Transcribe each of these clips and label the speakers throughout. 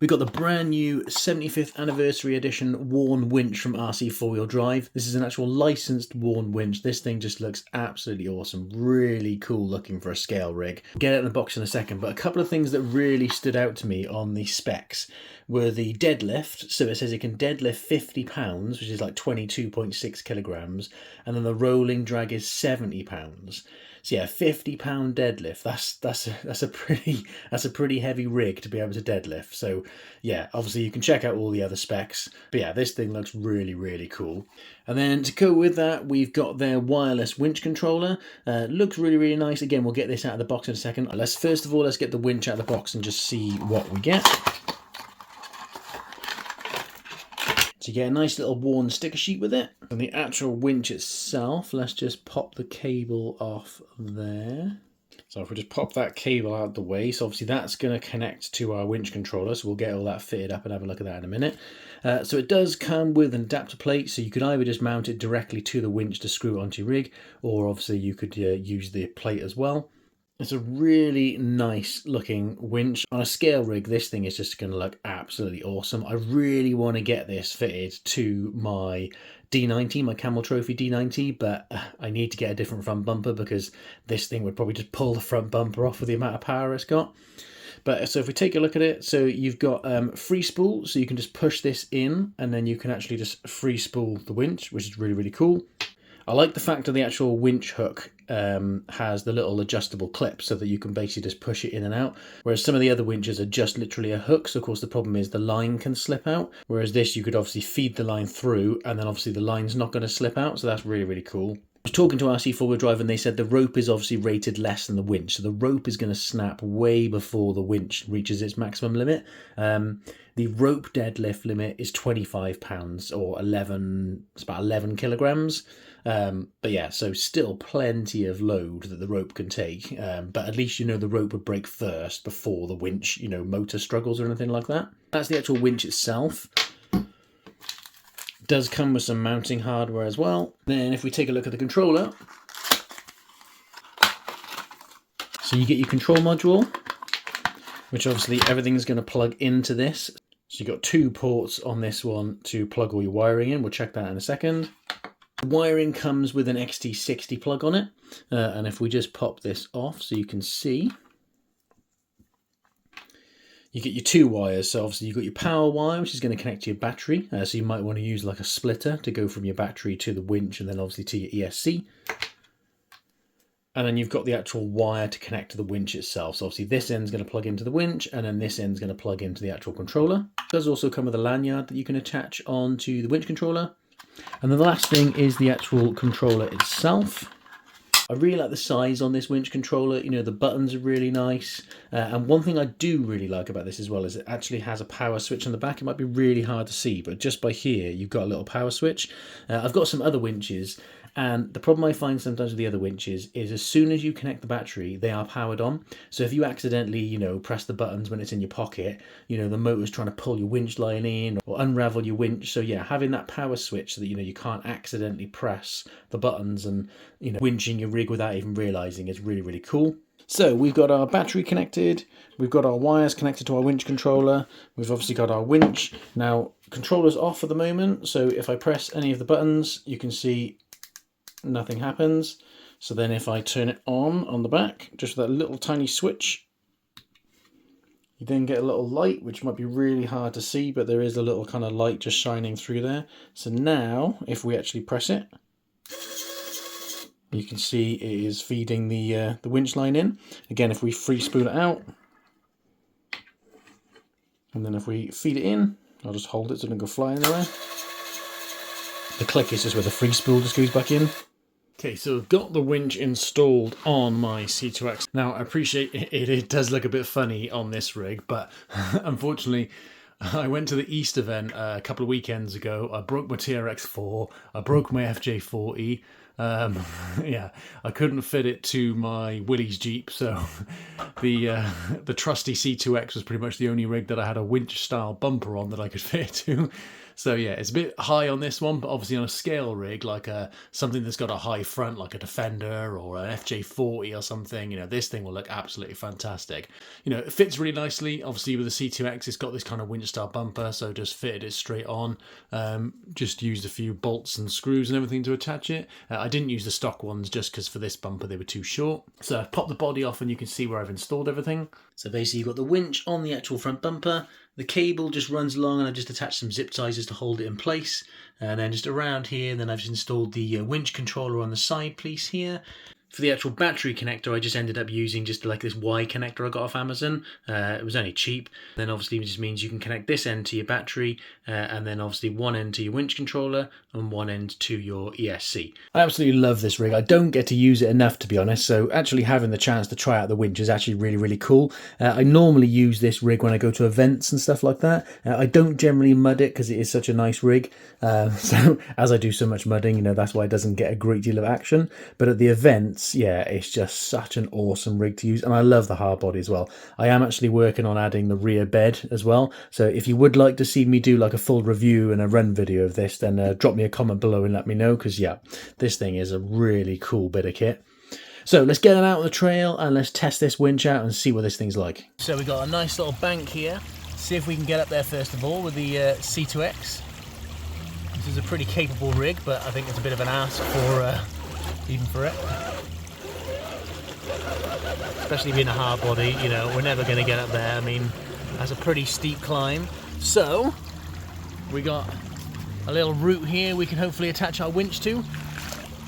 Speaker 1: We got the brand new 75th Anniversary Edition WARN Winch from RC4WD Drive. This is an actual licensed WARN winch. This thing just looks absolutely awesome. Really cool looking for a scale rig. Get it in the box in a second, but a couple of things that really stood out to me on the specs were the deadlift. So it says it can deadlift 50 pounds, which is like 22.6 kilograms, and then the rolling drag is 70 pounds. So yeah, 50-pound deadlift. That's a pretty heavy rig to be able to deadlift. So yeah, obviously you can check out all the other specs. But yeah, this thing looks really, really cool. And then to go with that, we've got their wireless winch controller. Looks really, really nice. Again, we'll get this out of the box in a second. First of all, let's get the winch out of the box and just see what we get. So you get a nice little WARN sticker sheet with it. And the actual winch itself, let's just pop the cable off there. So if we just pop that cable out the way, so obviously that's going to connect to our winch controller, so we'll get all that fitted up and have a look at that in a minute. So it does come with an adapter plate, so you could either just mount it directly to the winch to screw it onto your rig, or obviously you could use the plate as well. It's a really nice looking winch. On a scale rig, this thing is just going to look absolutely awesome. I really want to get this fitted to my D90, my Camel Trophy D90, but I need to get a different front bumper because this thing would probably just pull the front bumper off with the amount of power it's got. But so if we take a look at it, so you've got free spool, so you can just push this in and then you can actually just free spool the winch, which is really, really cool. I like the fact that the actual winch hook has the little adjustable clip so that you can basically just push it in and out, whereas some of the other winches are just literally a hook. So of course the problem is the line can slip out, whereas this you could obviously feed the line through and then obviously the line's not going to slip out. So that's really, really cool. I was talking to RC4WD Drive and they said the rope is obviously rated less than the winch, so the rope is going to snap way before the winch reaches its maximum limit. The rope deadlift limit is 25 pounds or 11, it's about 11 kilograms. But yeah, so still plenty of load that the rope can take, but at least you know the rope would break first before the winch, motor struggles or anything like that. That's the actual winch itself. Does come with some mounting hardware as well. Then if we take a look at the controller, so you get your control module, which obviously everything's going to plug into this. So you've got 2 ports on this one to plug all your wiring in. We'll check that in a second. The wiring comes with an XT60 plug on it, and if we just pop this off so you can see, you get your 2 wires. So obviously you've got your power wire, which is going to connect to your battery. So you might want to use like a splitter to go from your battery to the winch and then obviously to your ESC. And then you've got the actual wire to connect to the winch itself. So obviously this end's going to plug into the winch and then this end's going to plug into the actual controller. It does also come with a lanyard that you can attach onto the winch controller. And then the last thing is the actual controller itself. I really like the size on this winch controller. The buttons are really nice. And one thing I do really like about this as well is it actually has a power switch on the back. It might be really hard to see, but just by here, you've got a little power switch. I've got some other winches, and the problem I find sometimes with the other winches is as soon as you connect the battery, they are powered on. So if you accidentally, press the buttons when it's in your pocket, the motor's trying to pull your winch line in or unravel your winch. So yeah, having that power switch so that, you can't accidentally press the buttons and, winching your rig without even realizing is really, really cool. So we've got our battery connected, we've got our wires connected to our winch controller, we've obviously got our winch. Now, controller's off at the moment, so if I press any of the buttons, you can see nothing happens. So then if I turn it on the back, just with that little tiny switch, you then get a little light, which might be really hard to see, but there is a little kind of light just shining through there. So now, if we actually press it, you can see it is feeding the winch line in. Again, if we free spool it out, and then if we feed it in, I'll just hold it so it doesn't go flying anywhere. The click is just where the free spool just goes back in. Okay, so I've got the winch installed on my C2X. Now, I appreciate it does look a bit funny on this rig, but unfortunately, I went to the East event a couple of weekends ago. I broke my TRX4, I broke my FJ40, Yeah, I couldn't fit it to my Willys Jeep, so the trusty C2X was pretty much the only rig that I had a winch style bumper on that I could fit it to. So yeah, it's a bit high on this one, but obviously on a scale rig, like something that's got a high front, like a Defender or an FJ40 or something, you know, this thing will look absolutely fantastic. You know, it fits really nicely. Obviously with the C2X, it's got this kind of winch style bumper, so just fitted it straight on. Just used a few bolts and screws and everything to attach it. I didn't use the stock ones just because for this bumper they were too short. So I've popped the body off and you can see where I've installed everything. So basically you've got the winch on the actual front bumper. The cable just runs along and I just attached some zip ties to hold it in place. And then just around here, then I've just installed the winch controller on the side piece here. For the actual battery connector, I just ended up using just like this Y connector I got off Amazon. It was only cheap. Then obviously it just means you can connect this end to your battery and then obviously one end to your winch controller and one end to your ESC. I absolutely love this rig. I don't get to use it enough, to be honest, so actually having the chance to try out the winch is actually really, really cool. I normally use this rig when I go to events and stuff like that. I don't generally mud it because it is such a nice rig. So as I do so much mudding, you know, that's why it doesn't get a great deal of action. But at the events, yeah, it's just such an awesome rig to use, and I love the hard body as well. I am actually working on adding the rear bed as well, so if you would like to see me do like a full review and a run video of this, then drop me a comment below and let me know, because yeah, this thing is a really cool bit of kit. So let's get it out on the trail and let's test this winch out and see what this thing's like. So we got a nice little bank here. See if we can get up there first of all with the C2X. This is a pretty capable rig, but I think it's a bit of an ask for even for it. Especially being a hard body, you know, we're never going to get up there. I mean, that's a pretty steep climb. So we got a little route here we can hopefully attach our winch to.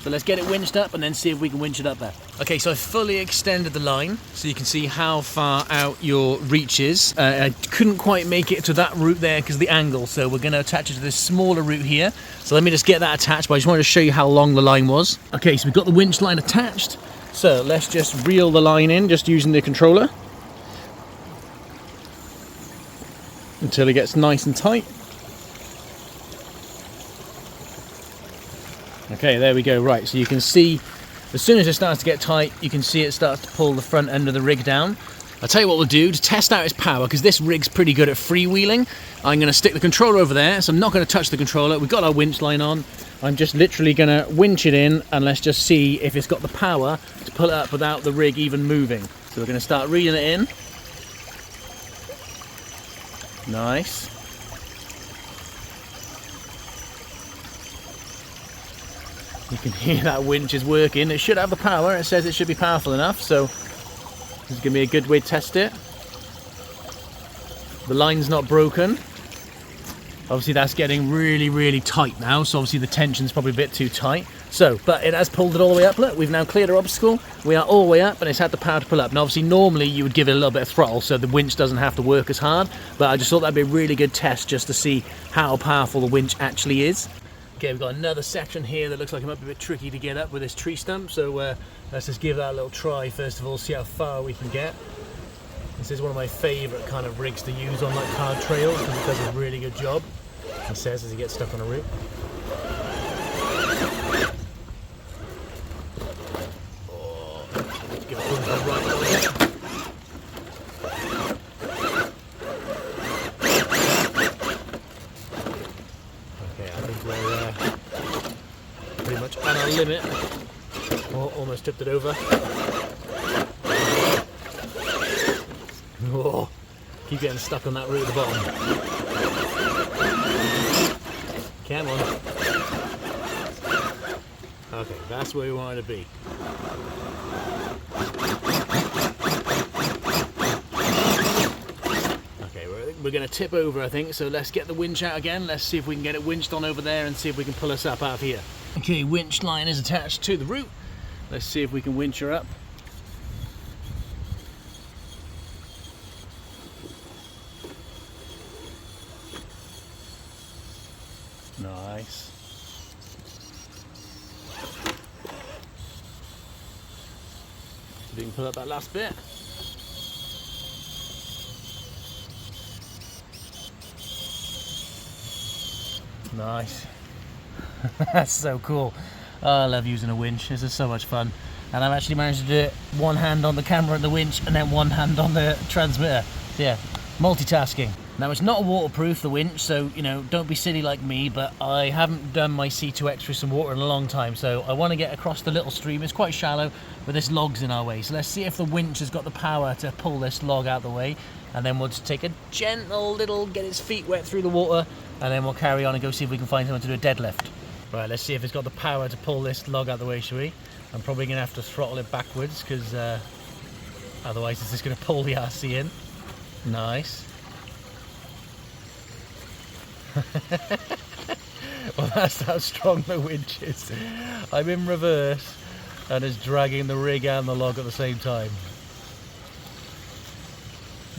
Speaker 1: So let's get it winched up and then see if we can winch it up there. Okay, so I fully extended the line so you can see how far out your reach is. I couldn't quite make it to that route there because of the angle, so we're going to attach it to this smaller route here. So let me just get that attached, but I just wanted to show you how long the line was. Okay, so we've got the winch line attached. So let's just reel the line in just using the controller until it gets nice and tight. Okay, there we go. Right, so you can see as soon as it starts to get tight, you can see it starts to pull the front end of the rig down. I'll tell you what we'll do to test out its power, because this rig's pretty good at freewheeling. I'm going to stick the controller over there, so I'm not going to touch the controller. We've got our winch line on. I'm just literally going to winch it in and let's just see if it's got the power to pull it up without the rig even moving. So we're going to start reeling it in. Nice. You can hear that winch is working. It should have the power. It says it should be powerful enough, so this is going to be a good way to test it. The line's not broken. Obviously that's getting really, really tight now, so obviously the tension's probably a bit too tight. So, but it has pulled it all the way up. Look, we've now cleared our obstacle. We are all the way up and it's had the power to pull up. Now obviously normally you would give it a little bit of throttle so the winch doesn't have to work as hard, but I just thought that'd be a really good test just to see how powerful the winch actually is. Okay, we've got another section here that looks like it might be a bit tricky to get up with this tree stump, so let's just give that a little try first of all, see how far we can get. This is one of my favourite kind of rigs to use on like hard trails because it does a really good job, he says as he gets stuck on a route. Oh, let's give it a right. Pretty much on our limit. Oh, almost tipped it over. Oh, keep getting stuck on that root at the bottom. Come on. Okay, that's where we wanted to be. We're going to tip over, I think, so let's get the winch out again. Let's see if we can get it winched on over there and see if we can pull us up out of here. Okay, winch line is attached to the root. Let's see if we can winch her up. Nice. See if we can pull up that last bit. Nice. That's so cool. Oh, I love using a winch. This is so much fun. And I've actually managed to do it one hand on the camera and the winch and then one hand on the transmitter. So yeah, multitasking. Now it's not waterproof, the winch, so you know, don't be silly like me, but I haven't done my C2X through some water in a long time, so I want to get across the little stream. It's quite shallow, but this log's in our way. So let's see if the winch has got the power to pull this log out of the way, and then we'll just take a gentle little, get its feet wet through the water, and then we'll carry on and go see if we can find someone to do a deadlift. Right, let's see if it's got the power to pull this log out of the way, shall we? I'm probably going to have to throttle it backwards, because otherwise it's just going to pull the RC in. Nice. Well, that's how strong the winch is. I'm in reverse and it's dragging the rig and the log at the same time.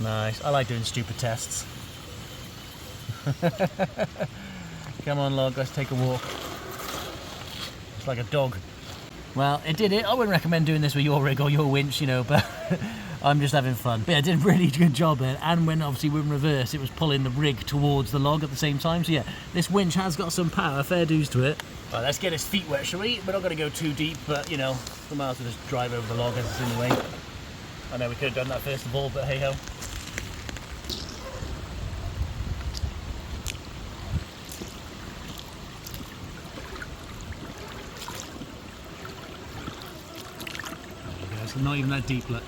Speaker 1: Nice. I like doing stupid tests. Come on, log, let's take a walk. It's like a dog. Well, it did it. I wouldn't recommend doing this with your rig or your winch, you know, but I'm just having fun. But yeah, I did a really good job there. And when obviously we're in reverse, it was pulling the rig towards the log at the same time. So yeah, this winch has got some power, fair dues to it. Right, let's get his feet wet, shall we? We're not going to go too deep, but you know, we might as well just drive over the log as it's in the way. I know we could have done that first of all, but hey ho. Not even that deep, look.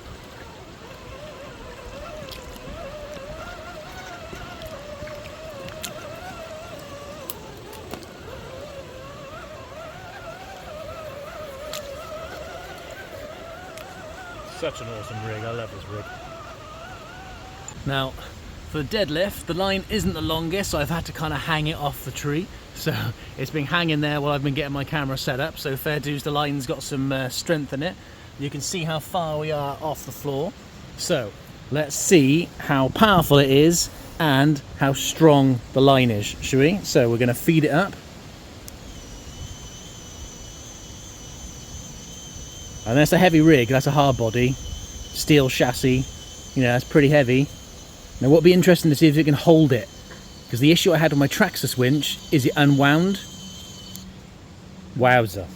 Speaker 1: Such an awesome rig, I love this rig. Now, for the deadlift, the line isn't the longest, so I've had to kind of hang it off the tree. So it's been hanging there while I've been getting my camera set up, so fair dues, the line's got some strength in it. You can see how far we are off the floor. So let's see how powerful it is and how strong the line is, shall we? So we're going to feed it up. And that's a heavy rig, that's a hard body, steel chassis, you know, that's pretty heavy. Now what'll be interesting to see if it can hold it, because the issue I had with my Traxxas winch is it unwound. Wowza.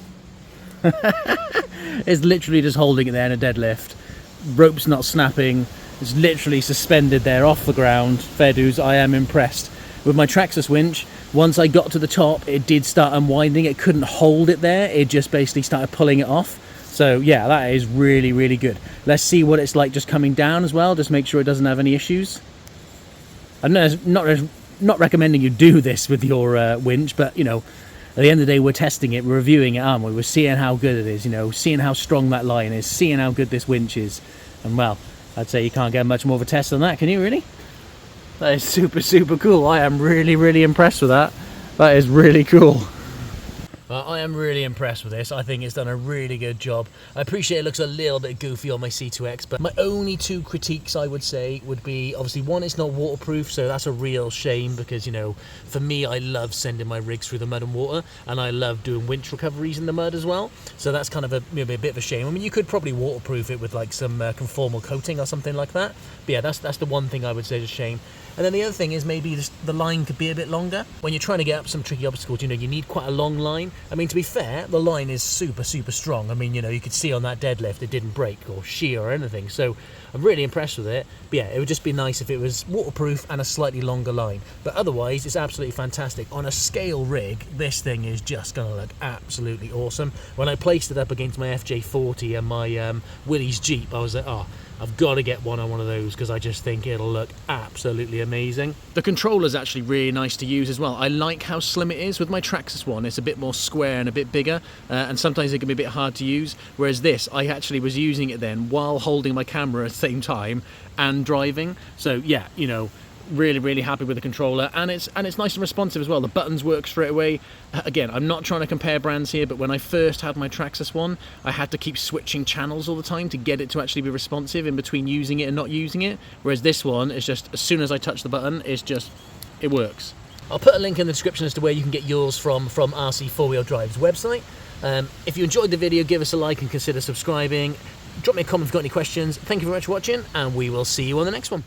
Speaker 1: It's literally just holding it there in a deadlift. Rope's not snapping. It's literally suspended there off the ground. Fair dues, I am impressed. With my Traxxas winch, once I got to the top, it did start unwinding. It couldn't hold it there. It just basically started pulling it off. So yeah, that is really, really good. Let's see what it's like just coming down as well. Just make sure it doesn't have any issues. I'm not recommending you do this with your winch, but you know, at the end of the day, we're testing it, we're reviewing it, aren't we? We're seeing how good it is, you know, seeing how strong that line is, seeing how good this winch is. And well, I'd say you can't get much more of a test than that, can you really? That is super, super cool. I am really, really impressed with that. That is really cool. Well, I am really impressed with this. I think it's done a really good job. I appreciate it looks a little bit goofy on my C2X, but my only two critiques I would say would be, obviously, one, it's not waterproof, so that's a real shame because, you know, for me, I love sending my rigs through the mud and water, and I love doing winch recoveries in the mud as well. So that's kind of a bit of a shame. I mean, you could probably waterproof it with like some conformal coating or something like that. But yeah, that's the one thing I would say is a shame. And then the other thing is maybe the line could be a bit longer. When you're trying to get up some tricky obstacles, you know, you need quite a long line. I mean, to be fair, the line is super, super strong. I mean, you know, you could see on that deadlift it didn't break or shear or anything. So I'm really impressed with it. But yeah, it would just be nice if it was waterproof and a slightly longer line. But otherwise, it's absolutely fantastic. On a scale rig, this thing is just going to look absolutely awesome. When I placed it up against my FJ40 and my Willys Jeep, I was like, oh, I've got to get one on one of those because I just think it'll look absolutely amazing. The controller's actually really nice to use as well. I like how slim it is. With my Traxxas one, it's a bit more square and a bit bigger, and sometimes it can be a bit hard to use, whereas this, I actually was using it then while holding my camera at the same time and driving. So yeah, you know, really, really happy with the controller, and it's nice and responsive as well. The buttons work straight away. Again, I'm not trying to compare brands here, but when I first had my Traxxas one, I had to keep switching channels all the time to get it to actually be responsive in between using it and not using it, whereas this one is just, as soon as I touch the button, it works. I'll put a link in the description as to where you can get yours from RC4WD Drive's website. If you enjoyed the video, give us a like and consider subscribing. Drop me a comment if you've got any questions. Thank you very much for watching, and we will see you on the next one.